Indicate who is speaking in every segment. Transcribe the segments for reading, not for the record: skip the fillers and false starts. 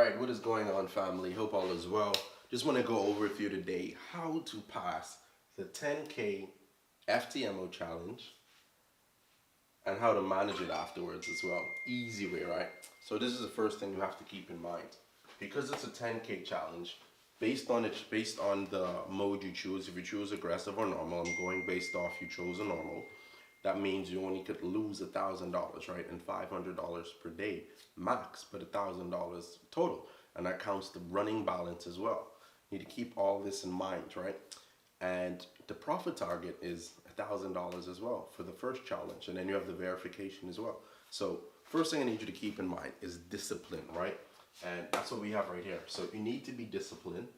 Speaker 1: Alright, what is going on, family? Hope all is well. Just want to go over with you today how to pass the 10K FTMO challenge and how to manage it afterwards as well. Easy way, right? So this is the first thing you have to keep in mind. Because it's a 10K challenge, based on the mode you choose. If you choose aggressive or normal, I'm going based off you chose a normal. That means you only could lose $1,000, right? And $500 per day max, but $1,000 total. And that counts the running balance as well. You need to keep all this in mind, right? And the profit target is $1,000 as well for the first challenge. And then you have the verification as well. So first thing I need you to keep in mind is discipline, right? And that's what we have right here. So you need to be disciplined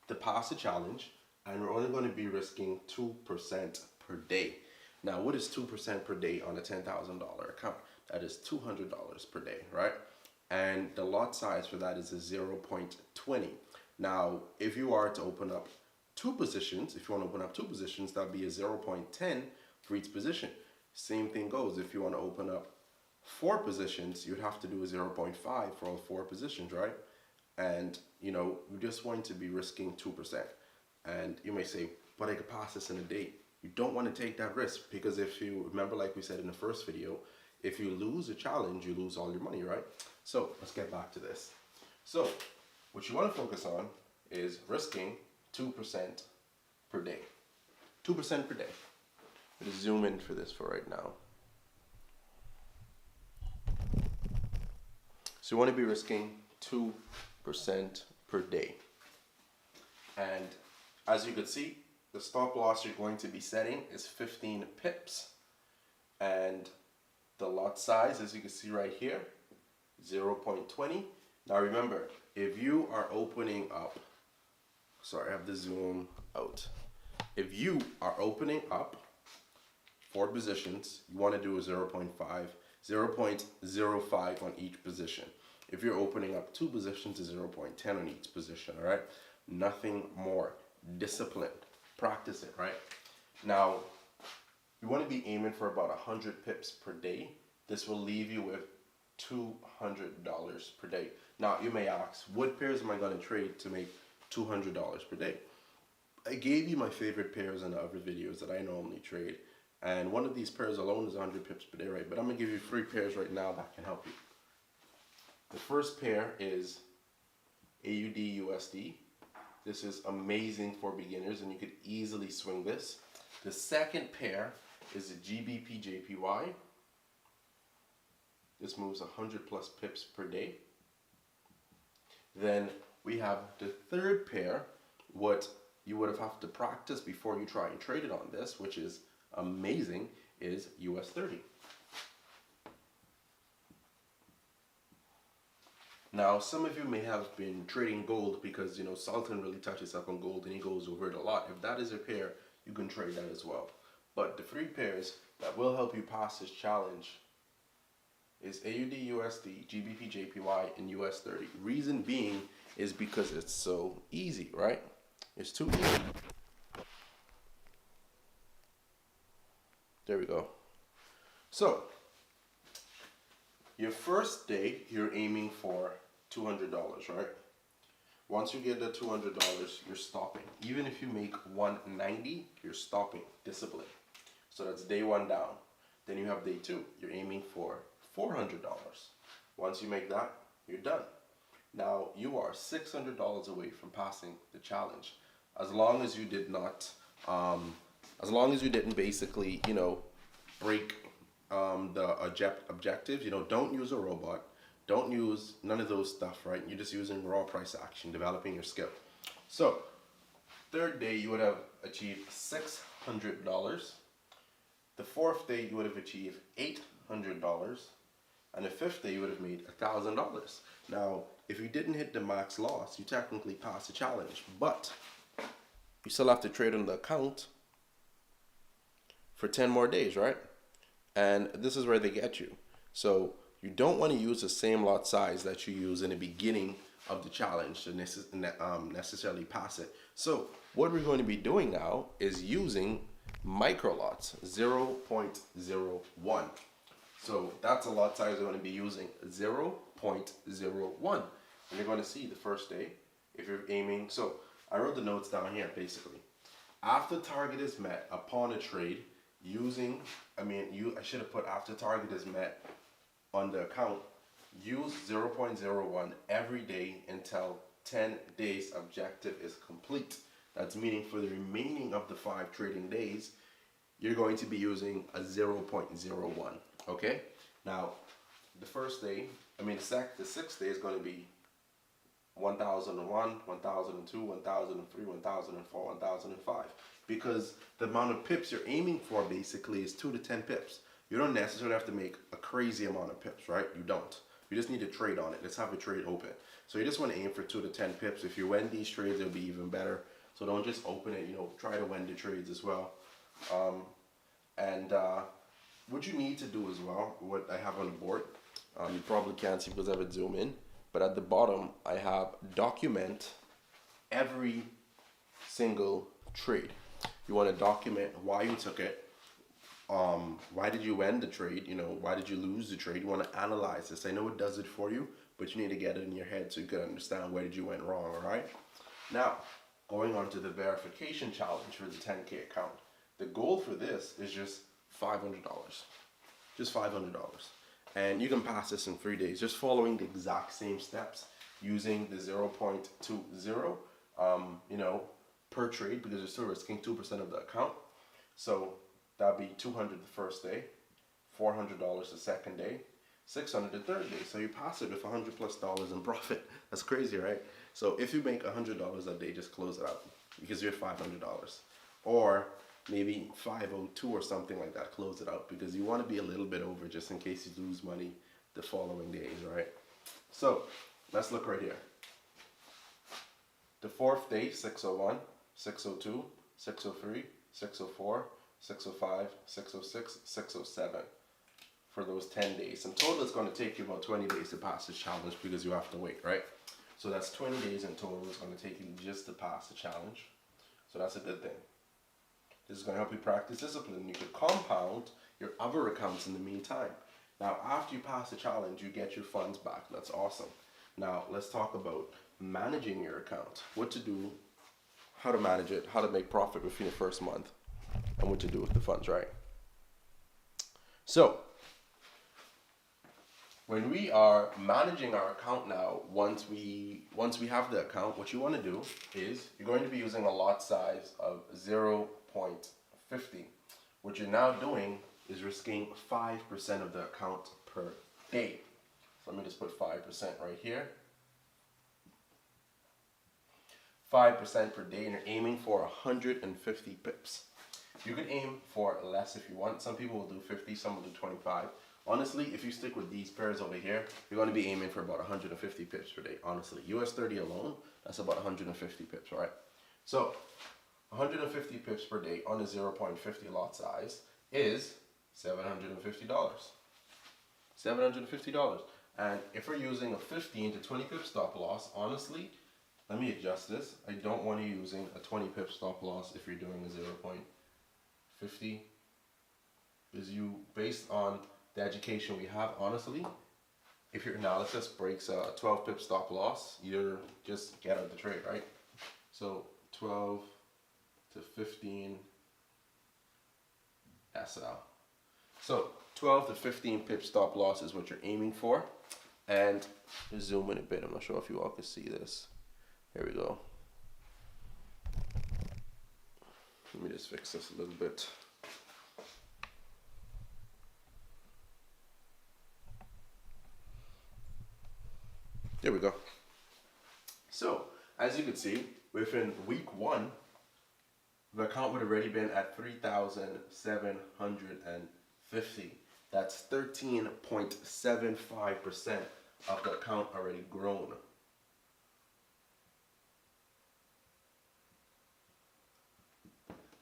Speaker 1: to pass the challenge. And we're only going to be risking 2% per day. Now, what is 2% per day on a $10,000 account? That is $200 per day, right? And the lot size for that is a 0.20. Now, if you are to open up two positions, if you want to open up two positions, that'd be a 0.10 for each position. Same thing goes. If you want to open up 4 positions, you'd have to do a 0.5 for all 4 positions, right? And, you know, you just want to be risking 2%. And you may say, but I could pass this in a day. You don't want to take that risk, because if you remember, like we said in the first video, if you lose a challenge, you lose all your money, right? So let's get back to this. So what you want to focus on is risking 2% per day. 2% per day. Let's zoom in for this for right now. So you want to be risking 2% per day. And as you can see, the stop loss you're going to be setting is 15 pips. And the lot size, as you can see right here, 0.20. Now remember, if you are opening up, sorry, I have to zoom out. If you are opening up 4 positions, you want to do a 0.05 on each position. If you're opening up 2 positions, a 0.10 on each position, all right? Nothing more. Discipline. Practice it, right? Now, you want to be aiming for about 100 pips per day. This will leave you with $200 per day. Now, you may ask, what pairs am I going to trade to make $200 per day? I gave you my favorite pairs in the other videos that I normally trade. And one of these pairs alone is 100 pips per day, right? But I'm going to give you 3 pairs right now that can help you. The first pair is AUD USD. This is amazing for beginners, and you could easily swing this. The second pair is the GBP JPY. This moves 100 plus pips per day. Then we have the third pair, what you would have to practice before you try and trade it on this, which is amazing, is US 30. Now, some of you may have been trading gold because, you know, Sultan really touches up on gold and he goes over it a lot. If that is a pair, you can trade that as well. But the 3 pairs that will help you pass this challenge is AUD USD, GBP JPY, and US 30. Reason being is because it's so easy, right? It's too easy. There we go. So, your first day, you're aiming for $200, right? Once you get the $200, you're stopping. Even if you make $190, you're stopping. Discipline. So that's day 1 down. Then you have day 2. You're aiming for $400. Once you make that, you're done. Now you are $600 away from passing the challenge, as long as you did not, as long as you didn't basically, you know, break the objectives. You know, don't use a robot, don't use none of those stuff, right? You're just using raw price action, developing your skill. So third day you would have achieved $600. The fourth day you would have achieved $800, and the fifth day you would have made $1,000. Now, if you didn't hit the max loss, you technically passed the challenge, but you still have to trade on the account for 10 more days, right? And this is where they get you. So you don't want to use the same lot size that you use in the beginning of the challenge to necessarily pass it. So what we're going to be doing now is using micro lots, 0.01. So that's a lot size we're going to be using, 0.01. And you're going to see the first day, if you're aiming, so I wrote the notes down here basically. After target is met upon a trade, I should have put after target is met on the account, use 0.01 every day until 10 days objective is complete. That's meaning for the remaining of the 5 trading days, you're going to be using a 0.01, okay? Now, the first day, the sixth day is going to be 1001, 1002, 1003, 1004, 1005. Because the amount of pips you're aiming for basically is 2 to 10 pips. You don't necessarily have to make a crazy amount of pips, right? You don't. You just need to trade on it. Let's have a trade open. So you just want to aim for 2 to 10 pips. If you win these trades, it'll be even better. So don't just open it, try to win the trades as well. What you need to do as well, what I have on the board, you probably can't see because I have it zoom in, but at the bottom I have document every single trade. You want to document why you took it, why did you win the trade, why did you lose the trade. You want to analyze this. I know it does it for you, but you need to get it in your head so you can understand where did you went wrong, all right? Now, going on to the verification challenge for the 10K account. The goal for this is just $500. Just $500. And you can pass this in 3 days, just following the exact same steps, using the 0.20, per trade, because you're still risking 2% of the account. So that'd be $200 the first day, $400 the second day, $600 the third day. So you pass it with $100+ in profit. That's crazy, right? So if you make $100 a day, just close it out because you're $500. Or maybe 502 or something like that, close it out, because you want to be a little bit over just in case you lose money the following days, right? So let's look right here. The fourth day, 601, 602, 603, 604, 605, 606, 607 for those 10 days. In total, it's going to take you about 20 days to pass this challenge because you have to wait, right? So that's 20 days in total. It's going to take you just to pass the challenge. So that's a good thing. This is going to help you practice discipline. You could compound your other accounts in the meantime. Now, after you pass the challenge, you get your funds back. That's awesome. Now, let's talk about managing your account. What to do, how to manage it, how to make profit within the first month, and what to do with the funds, right? So, when we are managing our account now, once we have the account, what you want to do is you're going to be using a lot size of 0.50. What you're now doing is risking 5% of the account per day. So let me just put 5% right here. 5% per day, and you're aiming for 150 pips. You can aim for less if you want. Some people will do 50, some will do 25. Honestly, if you stick with these pairs over here, you're going to be aiming for about 150 pips per day. Honestly, US 30 alone, that's about 150 pips, right? So 150 pips per day on a 0.50 lot size is $750. $750. And if we're using a 15 to 20 pip stop loss, honestly, let me adjust this. I don't want you using a 20 pip stop loss if you're doing a 0.50. Because based on the education we have, honestly, if your analysis breaks a 12 pip stop loss, you just get out of the trade, right? So 12 to 15 SL. So 12 to 15 pip stop loss is what you're aiming for. And just zoom in a bit. I'm not sure if you all can see this. Here we go. Let me just fix this a little bit. There we go. So, as you can see, within week 1, the account would have already been at 3,750. That's 13.75% of the account already grown.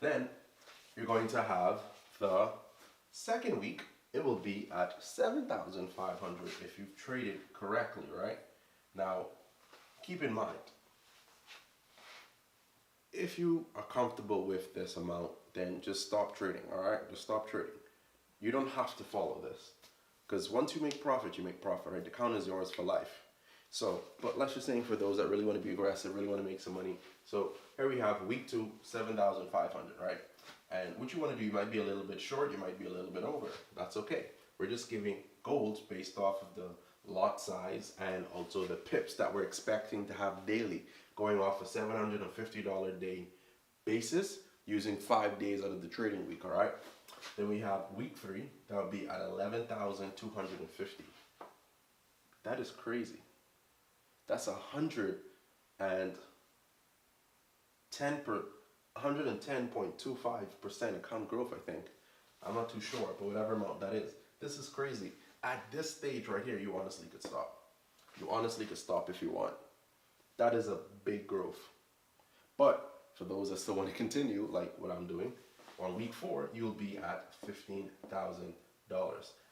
Speaker 1: Then you're going to have the second week. It will be at 7,500 if you've traded correctly, right? Now, keep in mind, if you are comfortable with this amount, then just stop trading, all right? Just stop trading. You don't have to follow this, because once you make profit, right? The account is yours for life. So, but let's just say for those that really want to be aggressive, really want to make some money. So here we have week 2, 7,500, right? And what you want to do, you might be a little bit short, you might be a little bit over. That's okay. We're just giving goals based off of the lot size and also the pips that we're expecting to have daily, going off a $750 day basis using 5 days out of the trading week, all right? Then we have week 3, that would be at 11,250. That is crazy. That's 110.25% account growth, I think. I'm not too sure, but whatever amount that is. This is crazy. At this stage right here, you honestly could stop. You honestly could stop if you want. That is a big growth. But for those that still want to continue, like what I'm doing, on week 4, you'll be at $15,000.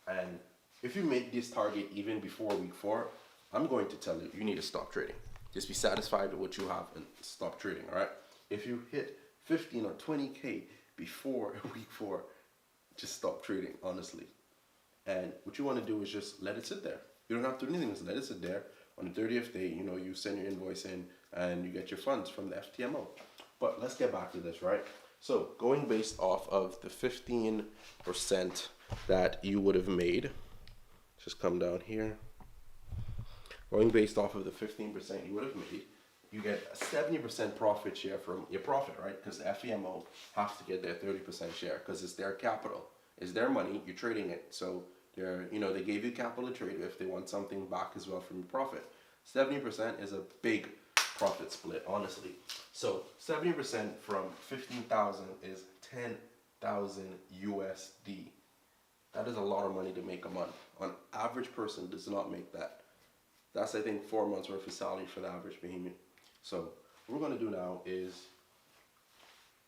Speaker 1: And if you make this target even before week 4, I'm going to tell you, you need to stop trading. Just be satisfied with what you have and stop trading, all right? If you hit 15 or 20K before week 4, just stop trading, honestly. And what you want to do is just let it sit there. You don't have to do anything, just let it sit there. On the 30th day, you know, you send your invoice in and you get your funds from the FTMO. But let's get back to this, right? So going based off of the 15% that you would have made, just come down here. Going based off of the 15% you would have made, you get a 70% profit share from your profit, right? Because the FTMO has to get their 30% share because it's their capital. It's their money, you're trading it. So they're, you know, they gave you capital to trade if they want something back as well from your profit. 70% is a big profit split, honestly. So 70% from 15,000 is 10,000 USD. That is a lot of money to make a month. An average person does not make that. That's, I think, 4 months worth of salary for the average Bahamian. So what we're going to do now is,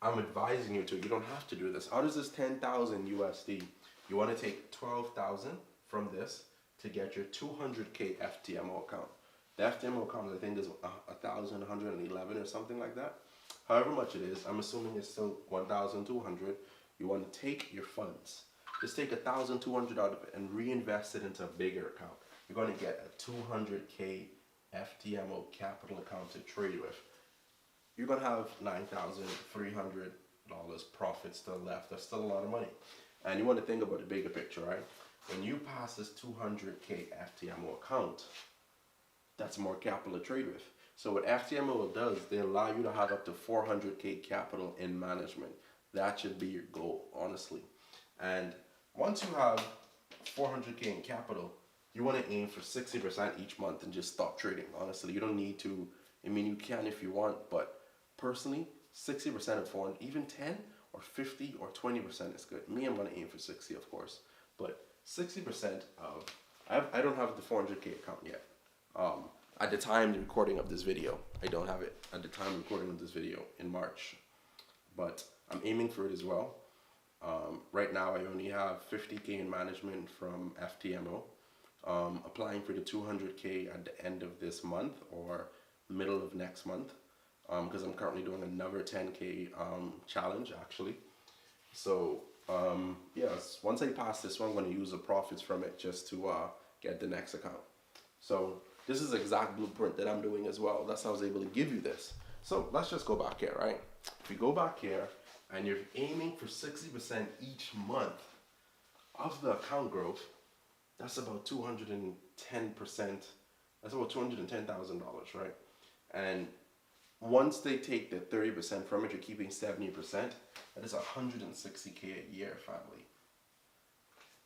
Speaker 1: I'm advising you to, you don't have to do this. How does this 10,000 USD? You want to take 12,000 from this to get your 200K FTMO account. The FTMO account, I think, is 1,111 or something like that. However much it is, I'm assuming it's still 1,200. You want to take your funds. Just take 1,200 out of it and reinvest it into a bigger account. You're going to get a 200K FTMO capital account to trade with. You're going to have $9,300 profit still left. That's still a lot of money. And you want to think about the bigger picture, right? When you pass this 200K FTMO account, that's more capital to trade with. So what FTMO does, they allow you to have up to 400K capital in management. That should be your goal, honestly. And once you have 400K in capital, you want to aim for 60% each month and just stop trading. Honestly, you don't need to. I mean, you can if you want, but personally, 60% of 400, even 10 or 50 or 20% is good. Me, I'm going to aim for 60, of course, but 60% of, I don't have the 400K account yet. At the time of the recording of this video, I don't have it at the time of recording of this video in March, but I'm aiming for it as well. Right now, I only have 50K in management from FTMO. Applying for the 200K at the end of this month or middle of next month, because I'm currently doing another 10K challenge actually. So yes, once I pass this one, I'm going to use the profits from it just to get the next account. So this is the exact blueprint that I'm doing as well. That's how I was able to give you this. So let's just go back here, right? If you go back here and you're aiming for 60% each month of the account growth, that's about 210%. That's about $210,000, right? And once they take the 30% from it, you're keeping 70%. That is 160K a year, family.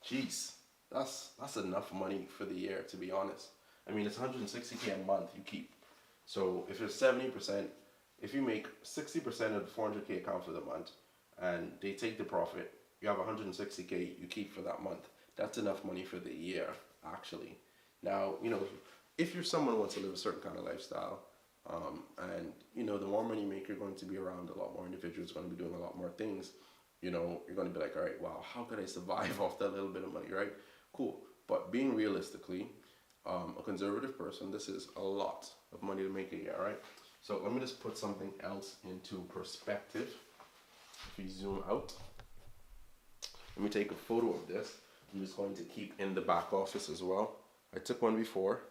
Speaker 1: Jeez, that's enough money for the year, to be honest. I mean, it's 160K a month you keep. So if it's 70%, if you make 60% of the 400K account for the month, and they take the profit, you have 160K you keep for that month. That's enough money for the year, actually. Now, you know, if you're someone who wants to live a certain kind of lifestyle, and, you know, the more money you make, you're going to be around a lot more individuals, going to be doing a lot more things, you know, you're going to be like, all right, wow, how could I survive off that little bit of money, right? Cool. But being realistically, a conservative person, this is a lot of money to make a year, right? So let me just put something else into perspective. If we zoom out, let me take a photo of this. I'm just going to keep in the back office as well. I took one before,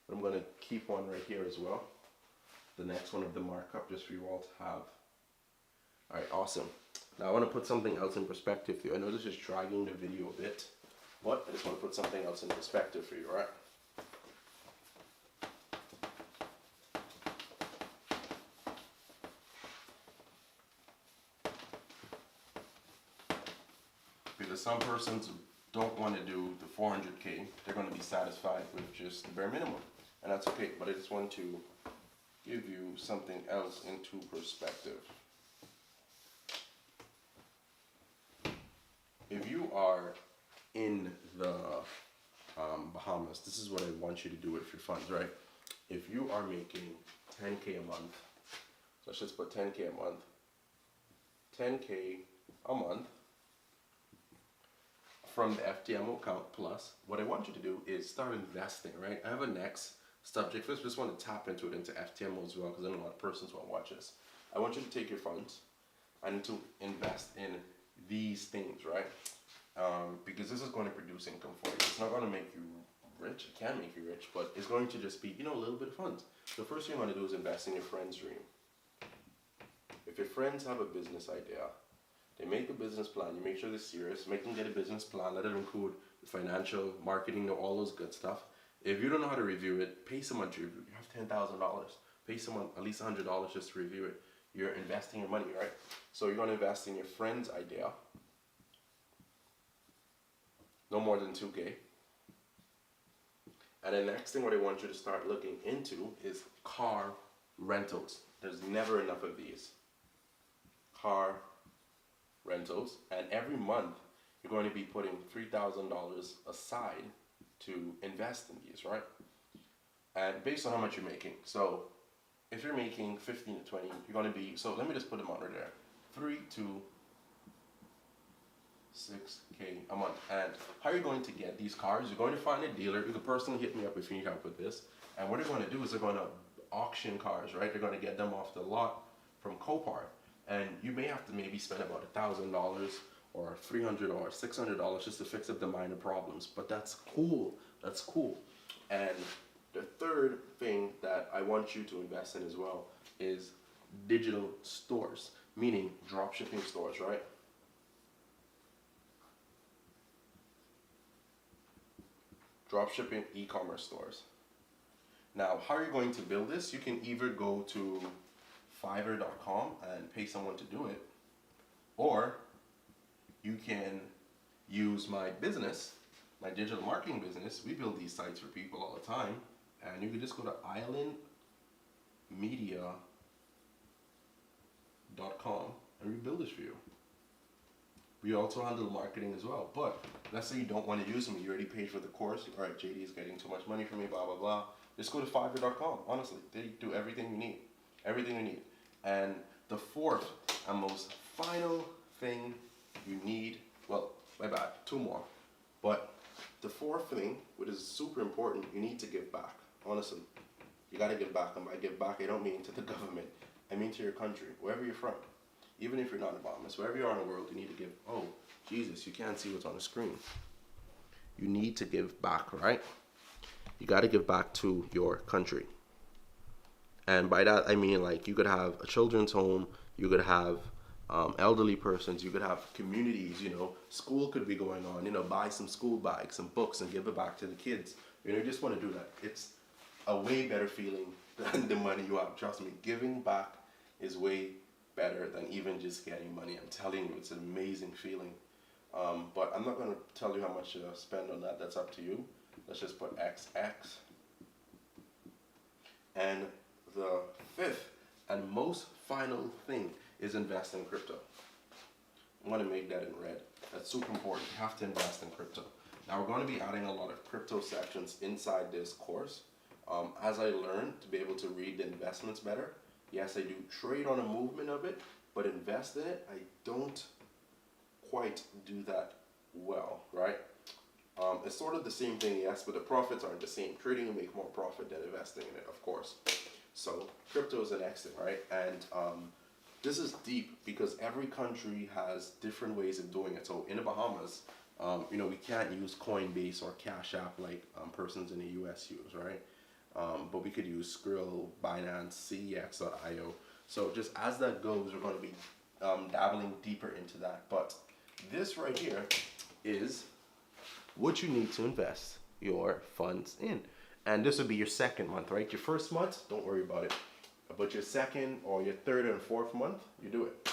Speaker 1: But I'm going to keep one right here as well. The next one of the markup, just for you all to have. All right, awesome. Now I want to put something else in perspective for you. I know this is dragging the video a bit, but I just want to put something else in perspective for you, all right? Because some persons don't want to do the 400K, they're going to be satisfied with just the bare minimum, and that's okay. But I just want to give you something else into perspective. If you are in the Bahamas, this is what I want you to do with your funds, right? If you are making 10K a month, so let's just put 10K a month, 10K a month from the FTMO account plus, what I want you to do is start investing, right? I have a next subject. First, I just want to tap into it into FTMO as well, because I know a lot of persons will watch this. I want you to take your funds and to invest in these things, right? Because this is going to produce income for you. It's not going to make you rich. It can make you rich, but it's going to just be, a little bit of funds. The first thing you want to do is invest in your friend's dream. If your friends have a business idea, they make a business plan, you make sure they're serious, make them get a business plan, let it include the financial, marketing, all those good stuff. If you don't know how to review it, pay someone to review it. You have $10,000. Pay someone at least $100 just to review it. You're investing your money, right? So you're going to invest in your friend's idea. No more than 2K. And the next thing what I want you to start looking into is car rentals. There's never enough of these. Car rentals. And every month you're going to be putting $3,000 aside to invest in these, right? And based on how much you're making. So if you're making 15 to 20, you're going to be, so let me just put them on right there. 3 to 6K a month. And how are you going to get these cars? You're going to find a dealer. You can personally hit me up if you need help with this. And what they're going to do is they're going to auction cars, right? They're going to get them off the lot from Copart. And you may have to maybe spend about $1,000 or $300 or $600 just to fix up the minor problems. But that's cool. That's cool. And the third thing that I want you to invest in as well is digital stores, meaning drop shipping stores, right? Drop shipping e-commerce stores. Now, how are you going to build this? You can either go to Fiverr.com and pay someone to do it, or you can use my business, my digital marketing business. We build these sites for people all the time, and you can just go to islandmedia.com and we build this for you. We also handle marketing as well, but let's say you don't want to use me. You already paid for the course. All right, JD is getting too much money from me, blah, blah, blah. Just go to Fiverr.com. Honestly, they do everything you need. Everything you need. And the fourth and most final thing you need, well, my bad, 2 more. But the fourth thing, which is super important, you need to give back. Honestly, you got to give back. And by give back, I don't mean to the government. I mean to your country, wherever you're from. Even if you're not in Bahamas, wherever you are in the world, you need to give. Oh, Jesus, you can't see what's on the screen. You need to give back, right? You got to give back to your country. And by that, I mean, like, you could have a children's home, you could have elderly persons, you could have communities, school could be going on, buy some school bags, some books, and give it back to the kids. You just want to do that. It's a way better feeling than the money you have. Trust me, giving back is way better than even just getting money. I'm telling you, it's an amazing feeling. But I'm not going to tell you how much to spend on that. That's up to you. Let's just put XX. And the fifth and most final thing is invest in crypto. I'm going to make that in red. That's super important. You have to invest in crypto. Now we're going to be adding a lot of crypto sections inside this course. As I learn to be able to read the investments better, yes, I do trade on a movement of it, but invest in it, I don't quite do that well, right? It's sort of the same thing, yes, but the profits aren't the same. Trading will make more profit than investing in it, of course. So crypto is the next thing, right? And this is deep because every country has different ways of doing it. So in the Bahamas, we can't use Coinbase or Cash App like persons in the US use, right? but we could use Skrill, Binance, CEX.io. So just as that goes, we're going to be dabbling deeper into that. But this right here is what you need to invest your funds in. And this will be your second month, right? Your first month, don't worry about it. But your second or your third and fourth month, you do it.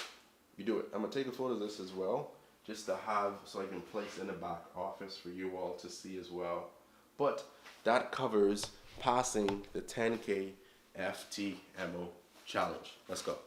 Speaker 1: You do it. I'm going to take a photo of this as well, just to have so I can place in the back office for you all to see as well. But that covers passing the 10K FTMO challenge. Let's go.